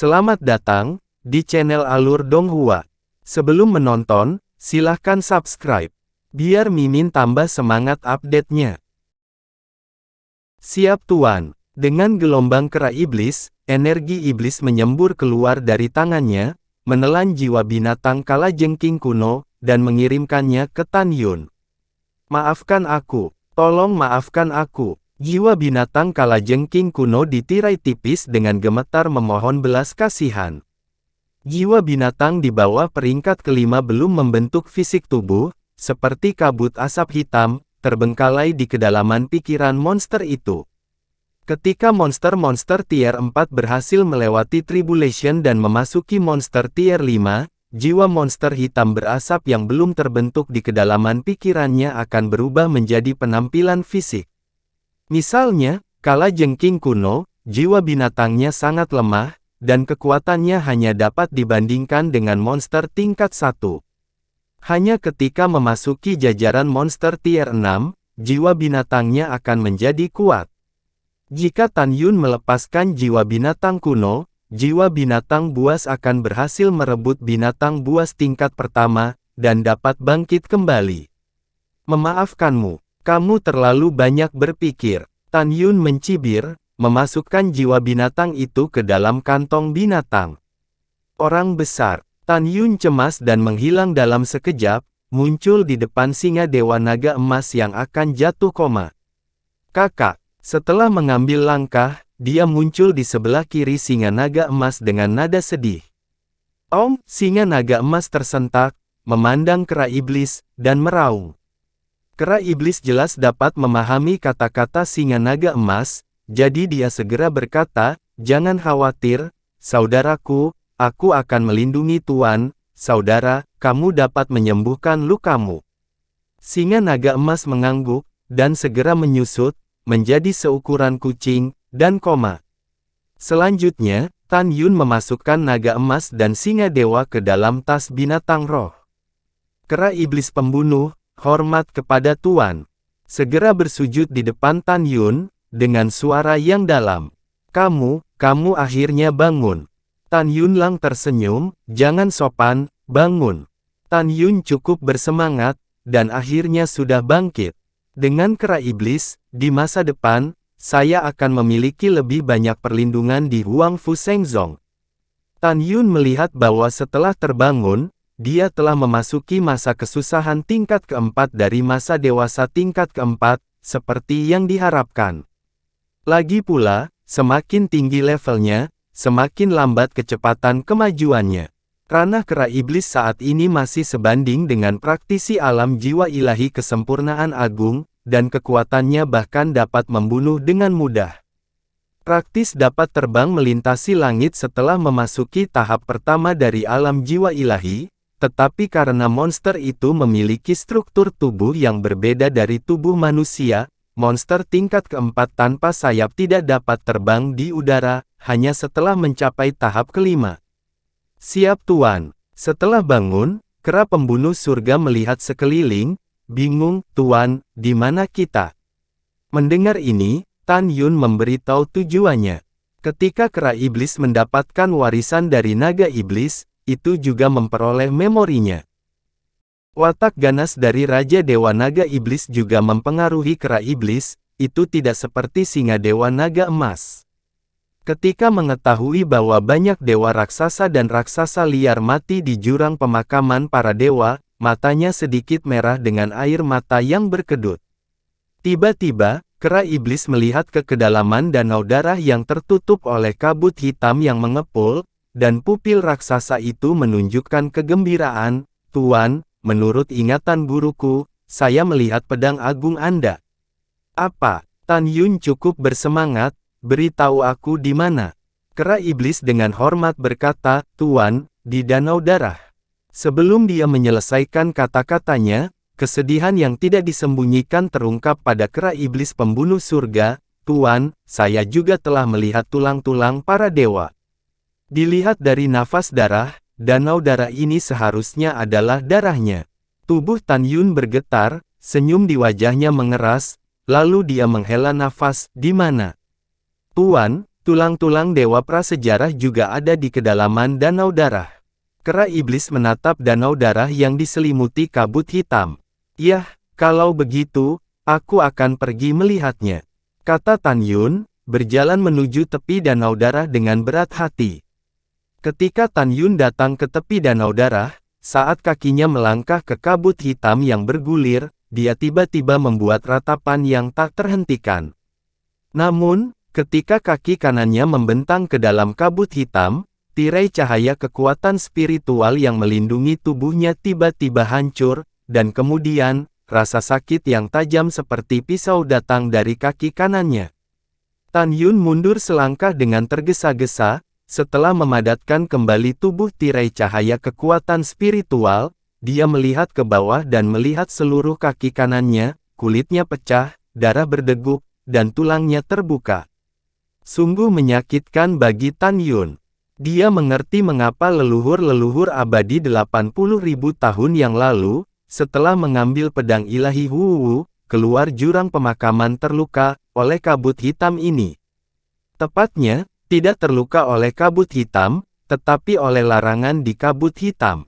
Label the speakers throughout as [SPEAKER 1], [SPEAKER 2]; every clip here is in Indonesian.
[SPEAKER 1] Selamat datang di channel Alur Donghua. Sebelum menonton, silahkan subscribe, biar Mimin tambah semangat update-nya. Siap Tuan. Dengan gelombang kera iblis, energi iblis menyembur keluar dari tangannya, menelan jiwa binatang kalajengking kuno, dan mengirimkannya ke Tan Yun. Maafkan aku, tolong maafkan aku. Jiwa binatang kalajengking kuno ditirai tipis dengan gemetar memohon belas kasihan. Jiwa binatang di bawah peringkat kelima belum membentuk fisik tubuh, seperti kabut asap hitam, terbengkalai di kedalaman pikiran monster itu. Ketika monster-monster tier 4 berhasil melewati tribulation dan memasuki monster tier 5, jiwa monster hitam berasap yang belum terbentuk di kedalaman pikirannya akan berubah menjadi penampilan fisik. Misalnya, kalajengking kuno, jiwa binatangnya sangat lemah, dan kekuatannya hanya dapat dibandingkan dengan monster tingkat 1. Hanya ketika memasuki jajaran monster tier 6, jiwa binatangnya akan menjadi kuat. Jika Tan Yun melepaskan jiwa binatang kuno, jiwa binatang buas akan berhasil merebut binatang buas tingkat pertama, dan dapat bangkit kembali. Memaafkanmu. Kamu terlalu banyak berpikir. Tan Yun mencibir, memasukkan jiwa binatang itu ke dalam kantong binatang. Orang besar. Tan Yun cemas dan menghilang dalam sekejap, muncul di depan singa Dewa Naga Emas yang akan jatuh koma. Kakak. Setelah mengambil langkah, dia muncul di sebelah kiri singa naga emas dengan nada sedih. Singa naga emas tersentak, memandang kera iblis, dan meraung. Kera iblis jelas dapat memahami kata-kata singa naga emas, jadi dia segera berkata, "Jangan khawatir, saudaraku, aku akan melindungi Tuan, saudara, kamu dapat menyembuhkan lukamu." Singa naga emas mengangguk, dan segera menyusut, menjadi seukuran kucing, dan koma. Selanjutnya, Tan Yun memasukkan naga emas dan singa dewa ke dalam tas binatang roh. Kera iblis pembunuh, hormat kepada Tuan. Segera bersujud di depan Tan Yun, dengan suara yang dalam. Kamu akhirnya bangun. Tan Yun lang tersenyum, jangan sopan, bangun. Tan Yun cukup bersemangat, dan akhirnya sudah bangkit. Dengan kera iblis, di masa depan, saya akan memiliki lebih banyak perlindungan di Huang Fu Shengzong. Tan Yun melihat bahwa setelah terbangun, dia telah memasuki masa kesusahan tingkat keempat dari masa dewasa tingkat keempat, seperti yang diharapkan. Lagi pula, semakin tinggi levelnya, semakin lambat kecepatan kemajuannya. Ranah kera iblis saat ini masih sebanding dengan praktisi alam jiwa ilahi kesempurnaan agung, dan kekuatannya bahkan dapat membunuh dengan mudah. Praktis dapat terbang melintasi langit setelah memasuki tahap pertama dari alam jiwa ilahi, tetapi karena monster itu memiliki struktur tubuh yang berbeda dari tubuh manusia, monster tingkat keempat tanpa sayap tidak dapat terbang di udara, hanya setelah mencapai tahap kelima. Siap Tuan. Setelah bangun, kera pembunuh surga melihat sekeliling, bingung, Tuan, di mana kita? Mendengar ini, Tan Yun memberitahu tujuannya. Ketika kera iblis mendapatkan warisan dari naga iblis, itu juga memperoleh memorinya. Watak ganas dari Raja Dewa Naga Iblis juga mempengaruhi kera iblis, itu tidak seperti singa Dewa Naga Emas. Ketika mengetahui bahwa banyak dewa raksasa dan raksasa liar mati di jurang pemakaman para dewa, matanya sedikit merah dengan air mata yang berkedut. Tiba-tiba, kera iblis melihat ke kedalaman danau darah yang tertutup oleh kabut hitam yang mengepul, dan pupil raksasa itu menunjukkan kegembiraan. Tuan, menurut ingatan guruku, saya melihat pedang agung Anda. Apa? Tan Yun cukup bersemangat, beritahu aku di mana. Kera iblis dengan hormat berkata, Tuan, di danau darah. Sebelum dia menyelesaikan kata-katanya, kesedihan yang tidak disembunyikan terungkap pada kera iblis pembunuh surga. Tuan, saya juga telah melihat tulang-tulang para dewa. Dilihat dari nafas darah, danau darah ini seharusnya adalah darahnya. Tubuh Tan Yun bergetar, senyum di wajahnya mengeras, lalu dia menghela nafas, di mana? Tuan, Tulang-tulang dewa prasejarah juga ada di kedalaman danau darah. Kera iblis menatap danau darah yang diselimuti kabut hitam. "Yah, kalau begitu, aku akan pergi melihatnya," kata Tan Yun, berjalan menuju tepi danau darah dengan berat hati. Ketika Tan Yun datang ke tepi danau darah, saat kakinya melangkah ke kabut hitam yang bergulir, dia tiba-tiba membuat ratapan yang tak terhentikan. Namun, ketika kaki kanannya membentang ke dalam kabut hitam, tirai cahaya kekuatan spiritual yang melindungi tubuhnya tiba-tiba hancur, dan kemudian, rasa sakit yang tajam seperti pisau datang dari kaki kanannya. Tan Yun mundur selangkah dengan tergesa-gesa, setelah memadatkan kembali tubuh tirai cahaya kekuatan spiritual, dia melihat ke bawah dan melihat seluruh kaki kanannya, kulitnya pecah, darah berdegup, dan tulangnya terbuka. Sungguh menyakitkan bagi Tan Yun. Dia mengerti mengapa leluhur-leluhur abadi 80.000 tahun yang lalu, setelah mengambil pedang ilahi Wu, keluar jurang pemakaman terluka oleh kabut hitam ini. Tepatnya, tidak terluka oleh kabut hitam, tetapi oleh larangan di kabut hitam.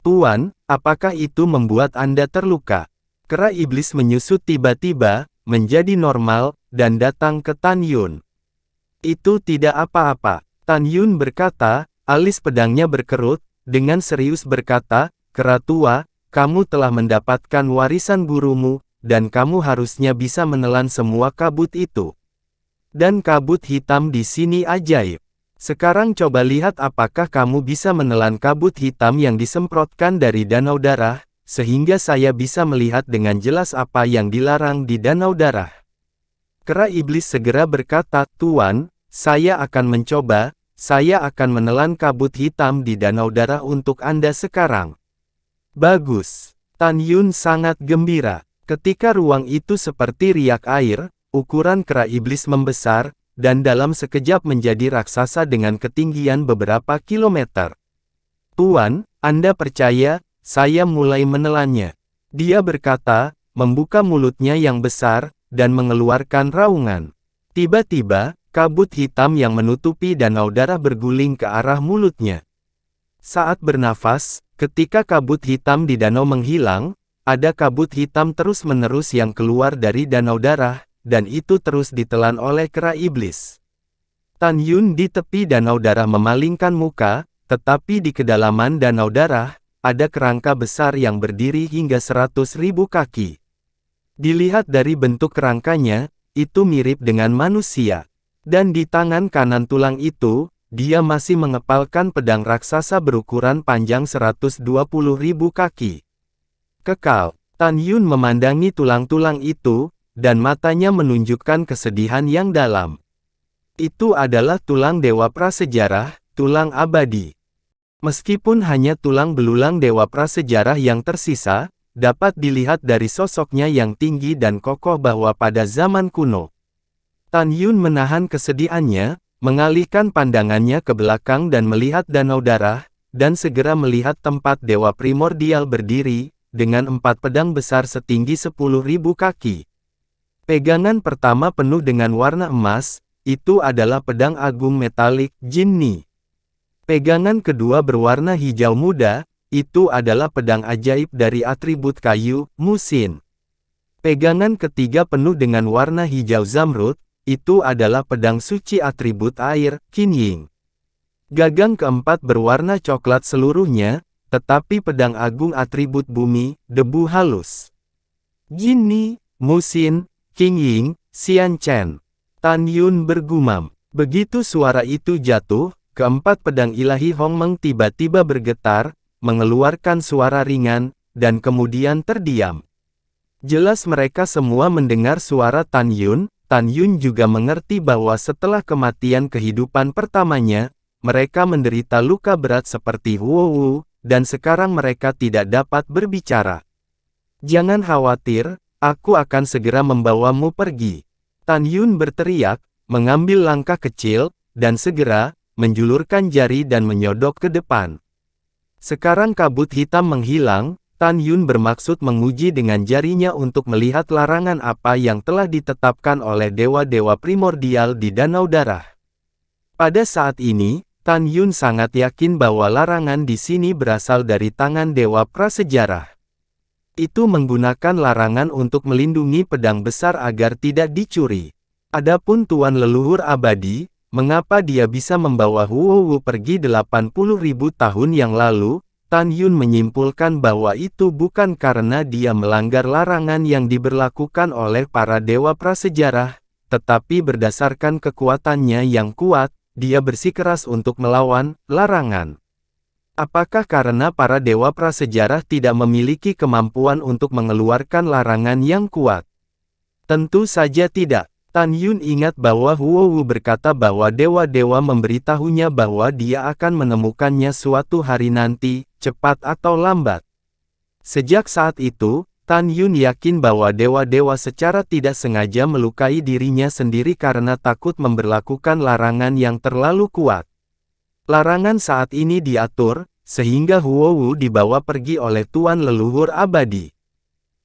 [SPEAKER 1] "Tuan, apakah itu membuat Anda terluka?" Kera iblis menyusut tiba-tiba, menjadi normal, dan datang ke Tan Yun. "Itu tidak apa-apa," Tan Yun berkata, alis pedangnya berkerut, dengan serius berkata, "Kera tua, kamu telah mendapatkan warisan gurumu, dan kamu harusnya bisa menelan semua kabut itu. Dan kabut hitam di sini ajaib. Sekarang coba lihat apakah kamu bisa menelan kabut hitam yang disemprotkan dari danau darah, sehingga saya bisa melihat dengan jelas apa yang dilarang di danau darah." Kera iblis segera berkata, "Tuan, saya akan mencoba, saya akan menelan kabut hitam di danau darah untuk Anda sekarang." "Bagus." Tan Yun sangat gembira. Ketika ruang itu seperti riak air, ukuran kera iblis membesar, dan dalam sekejap menjadi raksasa dengan ketinggian beberapa kilometer. "Tuan, Anda percaya, saya mulai menelannya," dia berkata, membuka mulutnya yang besar, dan mengeluarkan raungan. Tiba-tiba, kabut hitam yang menutupi danau darah berguling ke arah mulutnya. Saat bernafas, ketika kabut hitam di danau menghilang, ada kabut hitam terus-menerus yang keluar dari danau darah, dan itu terus ditelan oleh kera iblis. Tan Yun di tepi danau darah memalingkan muka, tetapi di kedalaman danau darah, ada kerangka besar yang berdiri hingga 100.000 kaki. Dilihat dari bentuk kerangkanya, itu mirip dengan manusia. Dan di tangan kanan tulang itu, dia masih mengepalkan pedang raksasa berukuran panjang 120.000 kaki. Kekal, Tan Yun memandangi tulang-tulang itu, dan matanya menunjukkan kesedihan yang dalam. Itu adalah tulang dewa prasejarah, tulang abadi. Meskipun hanya tulang belulang dewa prasejarah yang tersisa, dapat dilihat dari sosoknya yang tinggi dan kokoh bahwa pada zaman kuno. Tan Yun menahan kesedihannya, mengalihkan pandangannya ke belakang dan melihat danau darah, dan segera melihat tempat dewa primordial berdiri, dengan 4 pedang besar setinggi 10.000 kaki. Pegangan pertama penuh dengan warna emas, itu adalah pedang agung metalik, Jinni. Pegangan kedua berwarna hijau muda, itu adalah pedang ajaib dari atribut kayu, Musin. Pegangan ketiga penuh dengan warna hijau zamrud, itu adalah pedang suci atribut air, Qingying. Gagang keempat berwarna coklat seluruhnya, tetapi pedang agung atribut bumi, debu halus. Jinni, Musin, Qingying, Xianchen. Tan Yun bergumam. Begitu suara itu jatuh, keempat pedang ilahi Hongmeng tiba-tiba bergetar, mengeluarkan suara ringan, dan kemudian terdiam. Jelas mereka semua mendengar suara Tan Yun. Tan Yun juga mengerti bahwa setelah kematian kehidupan pertamanya, mereka menderita luka berat seperti Wu, dan sekarang mereka tidak dapat berbicara. "Jangan khawatir, aku akan segera membawamu pergi." Tan Yun berteriak, mengambil langkah kecil, dan segera, menjulurkan jari dan menyodok ke depan. Sekarang kabut hitam menghilang, Tan Yun bermaksud menguji dengan jarinya untuk melihat larangan apa yang telah ditetapkan oleh dewa-dewa primordial di danau darah. Pada saat ini, Tan Yun sangat yakin bahwa larangan di sini berasal dari tangan Dewa Prasejarah. Itu menggunakan larangan untuk melindungi pedang besar agar tidak dicuri. Adapun Tuan Leluhur Abadi, mengapa dia bisa membawa Huowu pergi 80.000 tahun yang lalu? Tan Yun menyimpulkan bahwa itu bukan karena dia melanggar larangan yang diberlakukan oleh para Dewa Prasejarah, tetapi berdasarkan kekuatannya yang kuat, dia bersikeras untuk melawan larangan. Apakah karena para Dewa Prasejarah tidak memiliki kemampuan untuk mengeluarkan larangan yang kuat? Tentu saja tidak. Tan Yun ingat bahwa Huowu berkata bahwa dewa-dewa memberitahunya bahwa dia akan menemukannya suatu hari nanti, cepat atau lambat. Sejak saat itu, Tan Yun yakin bahwa dewa-dewa secara tidak sengaja melukai dirinya sendiri karena takut memberlakukan larangan yang terlalu kuat. Larangan saat ini diatur, sehingga Huowu dibawa pergi oleh Tuan Leluhur Abadi.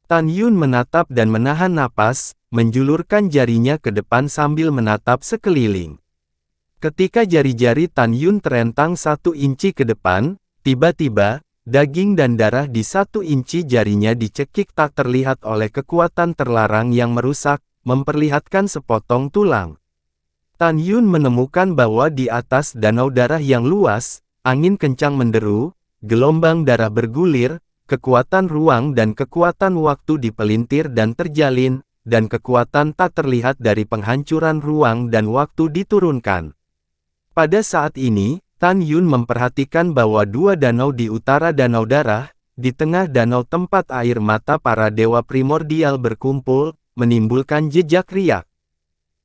[SPEAKER 1] Tan Yun menatap dan menahan napas, menjulurkan jarinya ke depan sambil menatap sekeliling. Ketika jari-jari Tan Yun terentang 1 inci ke depan, tiba-tiba, daging dan darah di 1 inci jarinya dicekik tak terlihat oleh kekuatan terlarang yang merusak, memperlihatkan sepotong tulang. Tan Yun menemukan bahwa di atas danau darah yang luas, angin kencang menderu, gelombang darah bergulir, kekuatan ruang dan kekuatan waktu dipelintir dan terjalin, dan kekuatan tak terlihat dari penghancuran ruang dan waktu diturunkan. Pada saat ini, Tan Yun memperhatikan bahwa 2 danau di utara danau darah, di tengah danau tempat air mata para dewa primordial berkumpul, menimbulkan jejak riak.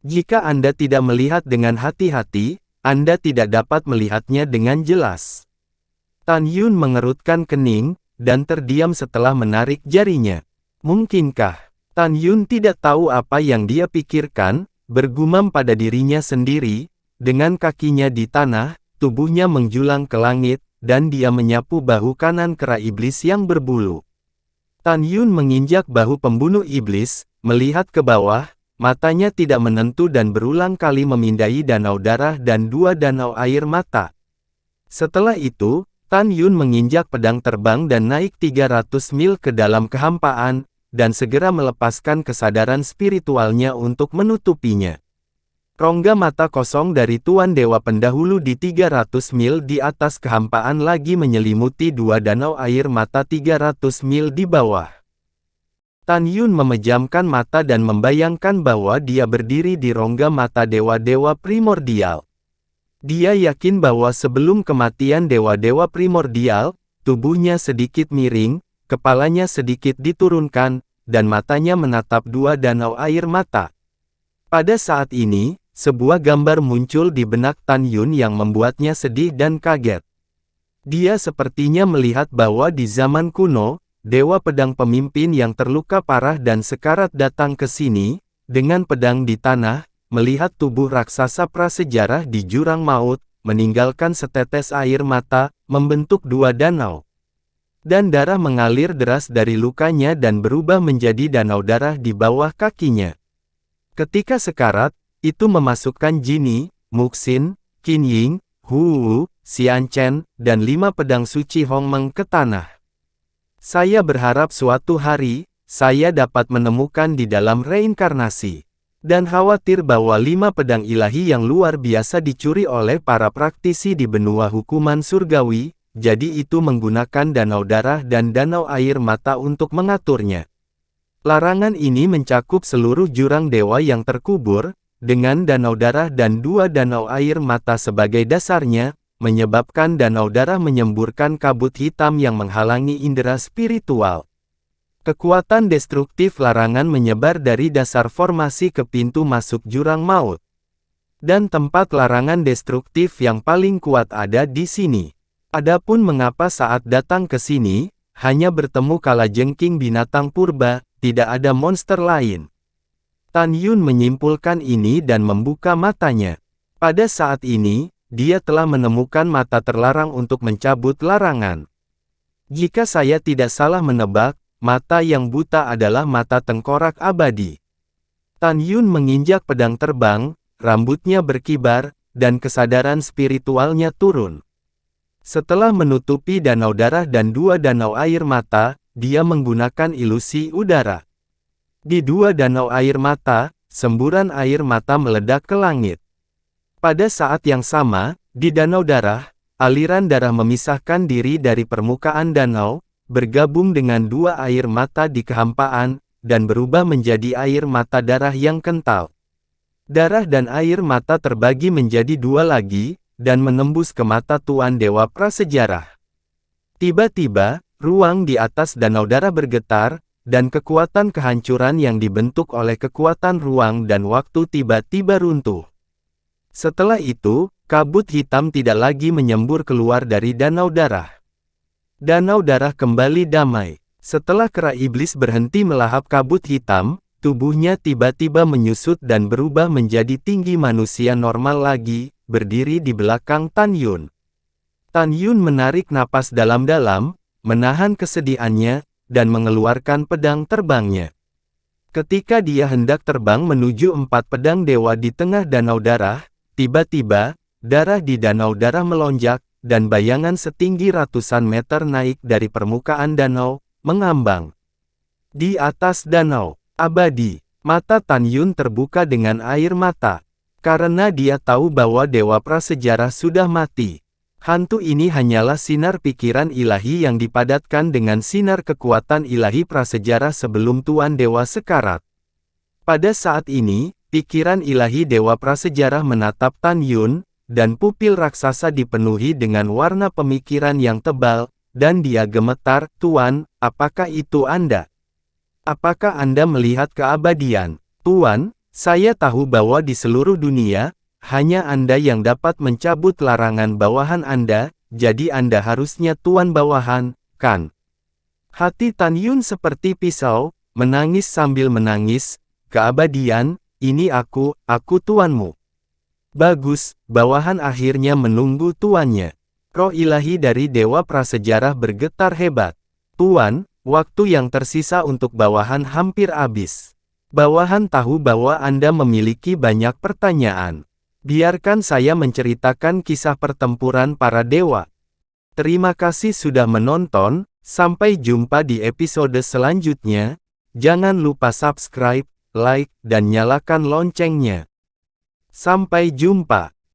[SPEAKER 1] Jika Anda tidak melihat dengan hati-hati, Anda tidak dapat melihatnya dengan jelas. Tan Yun mengerutkan kening, dan terdiam setelah menarik jarinya. Mungkinkah? Tan Yun tidak tahu apa yang dia pikirkan, bergumam pada dirinya sendiri, dengan kakinya di tanah, tubuhnya menjulang ke langit, dan dia menyapu bahu kanan kera iblis yang berbulu. Tan Yun menginjak bahu pembunuh iblis, melihat ke bawah, matanya tidak menentu dan berulang kali memindai danau darah dan 2 danau air mata. Setelah itu, Tan Yun menginjak pedang terbang dan naik 300 mil ke dalam kehampaan, dan segera melepaskan kesadaran spiritualnya untuk menutupinya. Rongga mata kosong dari Tuan Dewa Pendahulu di 300 mil di atas kehampaan lagi menyelimuti 2 danau air mata 300 mil di bawah. Tan Yun memejamkan mata dan membayangkan bahwa dia berdiri di rongga mata dewa-dewa primordial. Dia yakin bahwa sebelum kematian dewa-dewa primordial, tubuhnya sedikit miring, kepalanya sedikit diturunkan, dan matanya menatap 2 danau air mata. Pada saat ini, sebuah gambar muncul di benak Tan Yun yang membuatnya sedih dan kaget. Dia sepertinya melihat bahwa di zaman kuno, dewa pedang pemimpin yang terluka parah dan sekarat datang ke sini, dengan pedang di tanah, melihat tubuh raksasa prasejarah di jurang maut, meninggalkan setetes air mata, membentuk 2 danau. Dan darah mengalir deras dari lukanya dan berubah menjadi danau darah di bawah kakinya. Ketika sekarat, itu memasukkan Jini, Muxin, Qin Ying, Hu, Xian Chen, dan 5 pedang suci Hongmeng ke tanah. Saya berharap suatu hari, saya dapat menemukan di dalam reinkarnasi. Dan khawatir bahwa 5 pedang ilahi yang luar biasa dicuri oleh para praktisi di benua hukuman surgawi, jadi itu menggunakan danau darah dan danau air mata untuk mengaturnya. Larangan ini mencakup seluruh jurang dewa yang terkubur, dengan danau darah dan 2 danau air mata sebagai dasarnya, menyebabkan danau darah menyemburkan kabut hitam yang menghalangi indera spiritual. Kekuatan destruktif larangan menyebar dari dasar formasi ke pintu masuk jurang maut. Dan tempat larangan destruktif yang paling kuat ada di sini. Adapun mengapa saat datang ke sini, hanya bertemu kalajengking binatang purba, tidak ada monster lain. Tan Yun menyimpulkan ini dan membuka matanya. Pada saat ini, dia telah menemukan mata terlarang untuk mencabut larangan. Jika saya tidak salah menebak, mata yang buta adalah mata tengkorak abadi. Tan Yun menginjak pedang terbang, rambutnya berkibar, dan kesadaran spiritualnya turun. Setelah menutupi danau darah dan dua danau air mata, dia menggunakan ilusi udara. Di dua danau air mata, semburan air mata meledak ke langit. Pada saat yang sama, di danau darah, aliran darah memisahkan diri dari permukaan danau, bergabung dengan dua air mata di kehampaan, dan berubah menjadi air mata darah yang kental. Darah dan air mata terbagi menjadi dua lagi, dan menembus ke mata Tuan Dewa Prasejarah. Tiba-tiba, ruang di atas danau darah bergetar, dan kekuatan kehancuran yang dibentuk oleh kekuatan ruang dan waktu tiba-tiba runtuh. Setelah itu, kabut hitam tidak lagi menyembur keluar dari danau darah. Danau darah kembali damai. Setelah kera iblis berhenti melahap kabut hitam, tubuhnya tiba-tiba menyusut dan berubah menjadi tinggi manusia normal lagi, berdiri di belakang Tan Yun. Tan Yun menarik napas dalam-dalam, menahan kesedihannya, dan mengeluarkan pedang terbangnya. Ketika dia hendak terbang menuju 4 pedang dewa di tengah danau darah, tiba-tiba, darah di danau darah melonjak, dan bayangan setinggi ratusan meter naik dari permukaan danau, mengambang. Di atas danau abadi, mata Tan Yun terbuka dengan air mata. Karena dia tahu bahwa Dewa Prasejarah sudah mati. Hantu ini hanyalah sinar pikiran ilahi yang dipadatkan dengan sinar kekuatan ilahi prasejarah sebelum Tuan Dewa sekarat. Pada saat ini, pikiran ilahi Dewa Prasejarah menatap Tan Yun, dan pupil raksasa dipenuhi dengan warna pemikiran yang tebal, dan dia gemetar, "Tuan, apakah itu Anda? Apakah Anda melihat keabadian?" "Tuan, saya tahu bahwa di seluruh dunia, hanya Anda yang dapat mencabut larangan bawahan Anda, jadi Anda harusnya Tuan bawahan, kan?" Hati Tan Yun seperti pisau, menangis sambil menangis, "Keabadian, ini aku tuanmu." Bagus, bawahan akhirnya menunggu tuannya. Roh ilahi dari Dewa Prasejarah bergetar hebat. "Tuan, waktu yang tersisa untuk bawahan hampir habis. Bawahan tahu bahwa Anda memiliki banyak pertanyaan. Biarkan saya menceritakan kisah pertempuran para dewa." Terima kasih sudah menonton, sampai jumpa di episode selanjutnya. Jangan lupa subscribe, like, dan nyalakan loncengnya. Sampai jumpa.